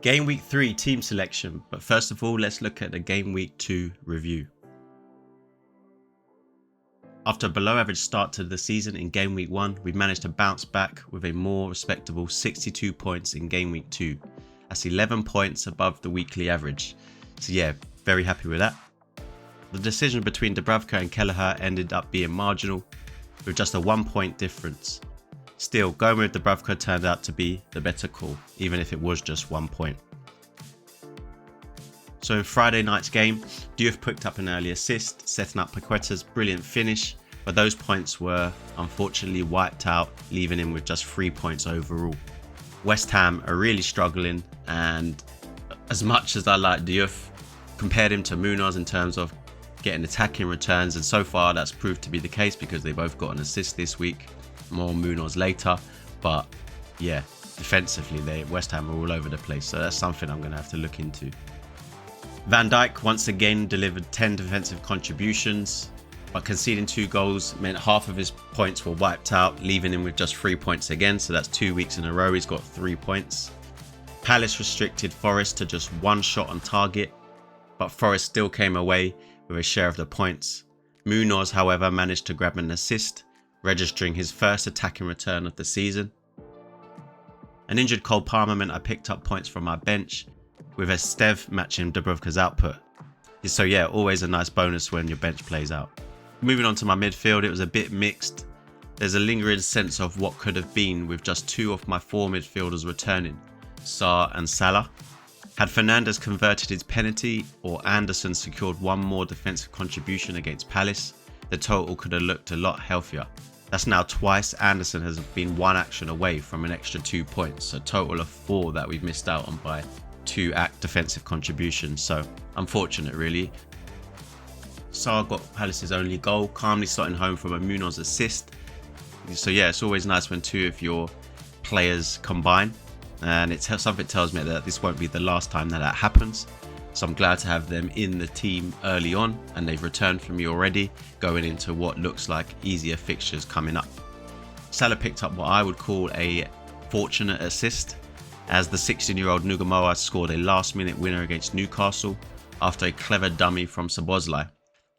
Game week 3 team selection, but first of all, let's look at the game week 2 review. After a below average start to the season in game week 1, we managed to bounce back with a more respectable 62 points in game week 2. That's 11 points above the weekly average. So yeah, very happy with that. The decision between Dubravka and Kelleher ended up being marginal, with just a 1 point difference. Still, going with Dubravka turned out to be the better call, even if it was just 1 point. So in Friday night's game, Diouf picked up an early assist, setting up Paqueta's brilliant finish, but those points were unfortunately wiped out, leaving him with just 3 points overall. West Ham are really struggling, and as much as I like Diouf, compared him to Munoz in terms of getting attacking returns, and so far that's proved to be the case because they both got an assist this week. More Munoz later, but yeah, defensively West Ham are all over the place, so that's something I'm going to have to look into. Van Dijk once again delivered 10 defensive contributions, but conceding 2 goals meant half of his points were wiped out, leaving him with just 3 points again, so that's 2 weeks in a row he's got 3 points. Palace restricted Forest to just 1 shot on target, but Forest still came away with a share of the points. Munoz, however, managed to grab an assist, registering his first attacking return of the season. An injured Cole Palmer meant I picked up points from my bench, with Estev matching Dubravka's output. So yeah, always a nice bonus when your bench plays out. Moving on to my midfield, it was a bit mixed. There's a lingering sense of what could have been with just 2 of my 4 midfielders returning, Sarr and Salah. Had Fernandes converted his penalty or Anderson secured 1 more defensive contribution against Palace, the total could have looked a lot healthier. That's now twice Anderson has been 1 action away from an extra 2 points, a total of 4 that we've missed out on by 2 defensive contributions, so unfortunate really. Sarr got Palace's only goal, calmly slotting home from a Munoz assist. So yeah, it's always nice when 2 of your players combine, and something tells me that this won't be the last time that happens. So I'm glad to have them in the team early on, and they've returned for me already, going into what looks like easier fixtures coming up. Salah picked up what I would call a fortunate assist, as the 16-year-old Nugamoa scored a last-minute winner against Newcastle after a clever dummy from Szoboszlai.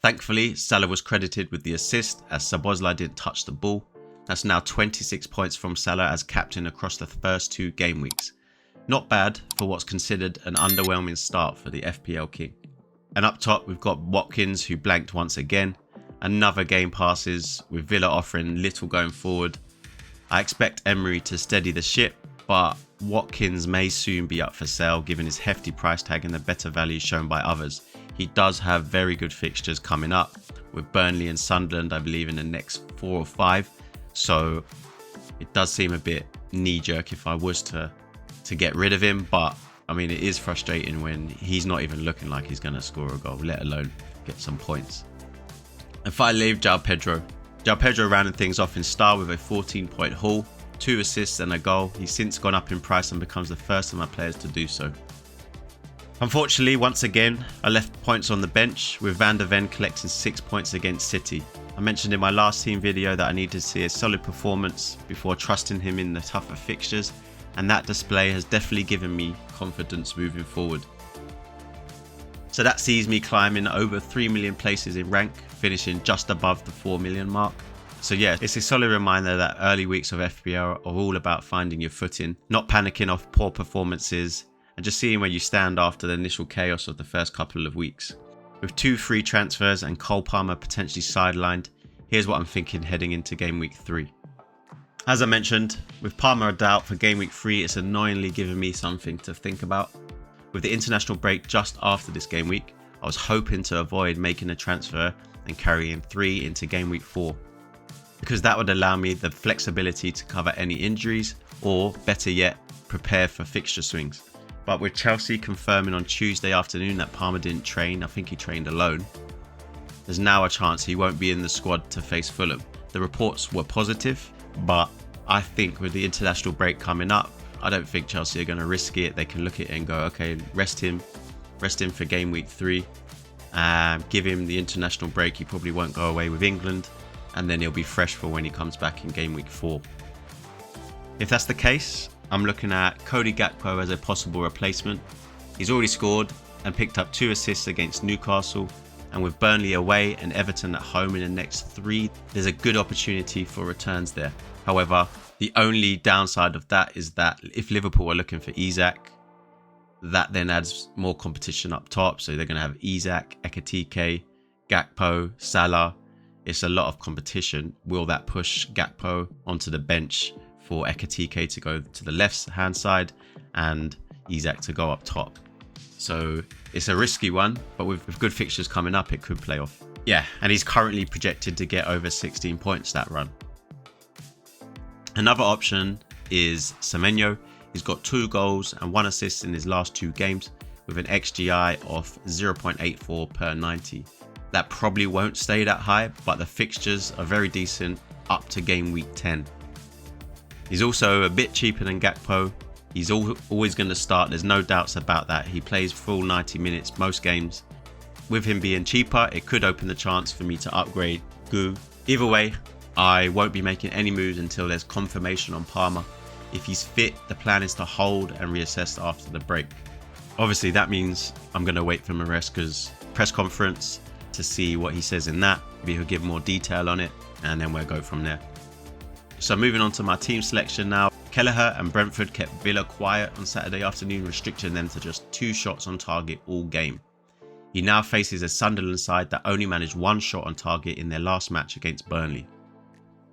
Thankfully, Salah was credited with the assist, as Szoboszlai didn't touch the ball. That's now 26 points from Salah as captain across the first 2 game weeks. Not bad for what's considered an underwhelming start for the FPL King. And up top, we've got Watkins, who blanked once again. Another game passes, with Villa offering little going forward. I expect Emery to steady the ship, but Watkins may soon be up for sale given his hefty price tag and the better value shown by others. He does have very good fixtures coming up, with Burnley and Sunderland, I believe, in the next 4 or 5. So it does seem a bit knee-jerk if I was to get rid of him, but I mean, it is frustrating when he's not even looking like he's going to score a goal, let alone get some points. And finally, João Pedro. João Pedro rounded things off in style with a 14-point haul, 2 assists and a goal. He's since gone up in price and becomes the first of my players to do so. Unfortunately, once again, I left points on the bench, with Van der Ven collecting 6 points against City. I mentioned in my last team video that I needed to see a solid performance before trusting him in the tougher fixtures, and that display has definitely given me confidence moving forward. So that sees me climbing over 3 million places in rank, finishing just above the 4 million mark. So yeah, it's a solid reminder that early weeks of FPL are all about finding your footing, not panicking off poor performances, and just seeing where you stand after the initial chaos of the first couple of weeks. With 2 free transfers and Cole Palmer potentially sidelined, here's what I'm thinking heading into game week 3. As I mentioned, with Palmer a doubt for game week 3, it's annoyingly giving me something to think about. With the international break just after this game week, I was hoping to avoid making a transfer and carrying 3 into game week 4, because that would allow me the flexibility to cover any injuries, or better yet, prepare for fixture swings. But with Chelsea confirming on Tuesday afternoon that Palmer didn't train, I think he trained alone, there's now a chance he won't be in the squad to face Fulham. The reports were positive, but I think with the international break coming up, I don't think Chelsea are going to risk it. They can look at it and go, okay, rest him for game week 3, give him the international break. He probably won't go away with England, and then he'll be fresh for when he comes back in game week 4. If that's the case, I'm looking at Cody Gakpo as a possible replacement. He's already scored and picked up 2 assists against Newcastle, and with Burnley away and Everton at home in the next 3, there's a good opportunity for returns there. However, the only downside of that is that if Liverpool are looking for Isak, that then adds more competition up top. So they're going to have Isak, Ekitike, Gakpo, Salah. It's a lot of competition. Will that push Gakpo onto the bench for Ekitike to go to the left hand side and Isak to go up top? So it's a risky one, but with good fixtures coming up, it could play off. Yeah, and he's currently projected to get over 16 points that run. Another option is Semenyo. He's got 2 goals and 1 assist in his last 2 games with an XGI of 0.84 per 90. That probably won't stay that high, but the fixtures are very decent up to game week 10. He's also a bit cheaper than Gakpo. He's always going to start. There's no doubts about that. He plays full 90 minutes most games. With him being cheaper, it could open the chance for me to upgrade Gu. Either way, I won't be making any moves until there's confirmation on Palmer. If he's fit, the plan is to hold and reassess after the break. Obviously, that means I'm going to wait for Maresca's press conference to see what he says in that. Maybe he'll give more detail on it, and then we'll go from there. So moving on to my team selection now. Kelleher and Brentford kept Villa quiet on Saturday afternoon, restricting them to just 2 shots on target all game. He now faces a Sunderland side that only managed 1 shot on target in their last match against Burnley.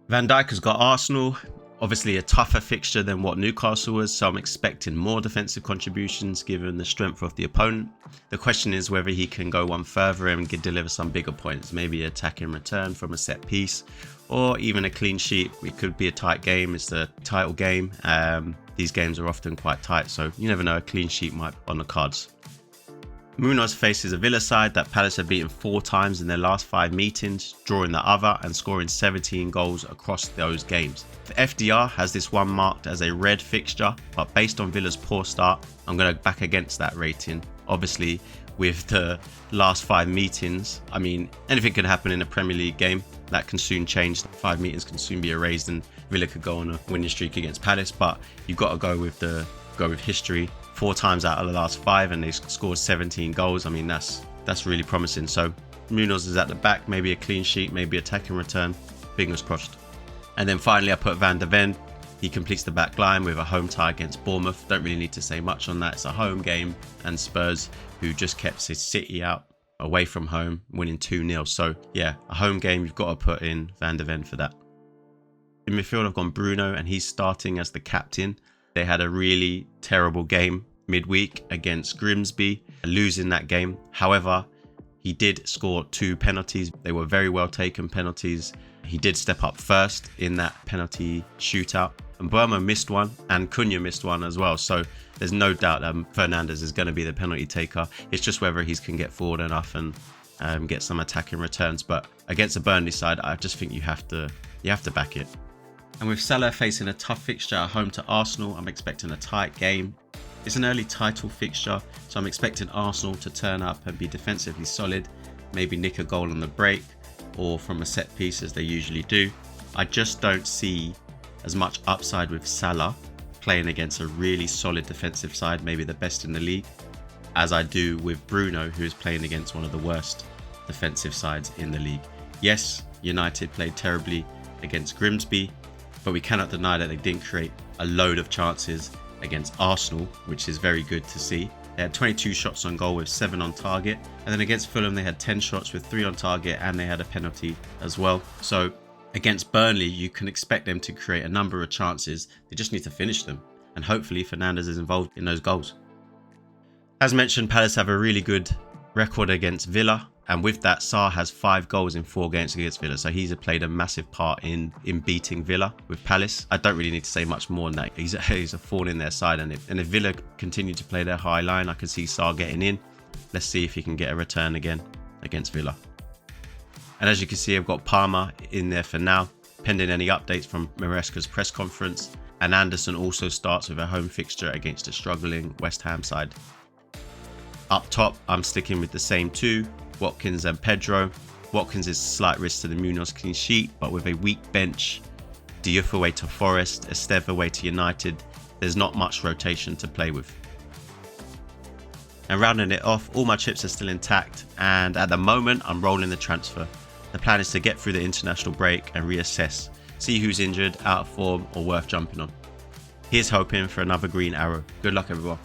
Van Dijk has got Arsenal, obviously a tougher fixture than what Newcastle was, so I'm expecting more defensive contributions given the strength of the opponent. The question is whether he can go one further and deliver some bigger points, maybe attack in return from a set piece, or even a clean sheet. It could be a tight game. It's the title game. These games are often quite tight, so you never know, a clean sheet might be on the cards. Munoz faces a Villa side that Palace have beaten 4 times in their last 5 meetings, drawing the other and scoring 17 goals across those games. The FDR has this one marked as a red fixture, but based on Villa's poor start, I'm going to back against that rating. Obviously, with the last 5 meetings, I mean, anything could happen in a Premier League game. That can soon change. 5 meetings can soon be erased and Villa could go on a winning streak against Palace, but you've got to go with history. 4 times out of the last 5 and they scored 17 goals. I mean, that's really promising. So Munoz is at the back, maybe a clean sheet, maybe attack and return. Fingers crossed. And then finally I put Van de Ven. He completes the back line with a home tie against Bournemouth. Don't really need to say much on that. It's a home game, and Spurs, who just kept his City out away from home, winning 2-0. So yeah, a home game, you've got to put in Van de Ven for that. In midfield I've gone Bruno, and he's starting as the captain. They had a really terrible game midweek against Grimsby, losing that game. However, he did score 2 penalties. They were very well taken penalties. He did step up first in that penalty shootout. And Burma missed one and Cunha missed one as well. So there's no doubt that Fernandes is going to be the penalty taker. It's just whether he can get forward enough and get some attacking returns. But against the Burnley side, I just think you have to back it. And with Salah facing a tough fixture at home to Arsenal, I'm expecting a tight game. It's an early title fixture, so I'm expecting Arsenal to turn up and be defensively solid, maybe nick a goal on the break or from a set piece as they usually do. I just don't see as much upside with Salah playing against a really solid defensive side, maybe the best in the league, as I do with Bruno, who is playing against one of the worst defensive sides in the league. Yes, United played terribly against Grimsby, but we cannot deny that they didn't create a load of chances against Arsenal, which is very good to see. They had 22 shots on goal with 7 on target, and then against Fulham they had 10 shots with 3 on target, and they had a penalty as well. So against Burnley you can expect them to create a number of chances. They just need to finish them, and hopefully Fernandes is involved in those goals. As mentioned, Palace have a really good record against Villa, and with that, Sarr has 5 goals in 4 games against Villa, so he's played a massive part in beating Villa with Palace. I don't really need to say much more than that. He's a thorn in their side, and if Villa continue to play their high line, I can see Sarr getting in. Let's see if he can get a return again against Villa. And as you can see, I've got Palmer in there for now, pending any updates from Maresca's press conference. And Anderson also starts with a home fixture against a struggling West Ham side. Up top, I'm sticking with the same 2. Watkins and Pedro. Watkins is slight risk to the Munoz clean sheet, but with a weak bench, Diouf away to Forest, Esteve away to United, there's not much rotation to play with. And rounding it off, all my chips are still intact, and at the moment I'm rolling the transfer. The plan is to get through the international break and reassess, see who's injured, out of form or worth jumping on. Here's hoping for another green arrow. Good luck everyone.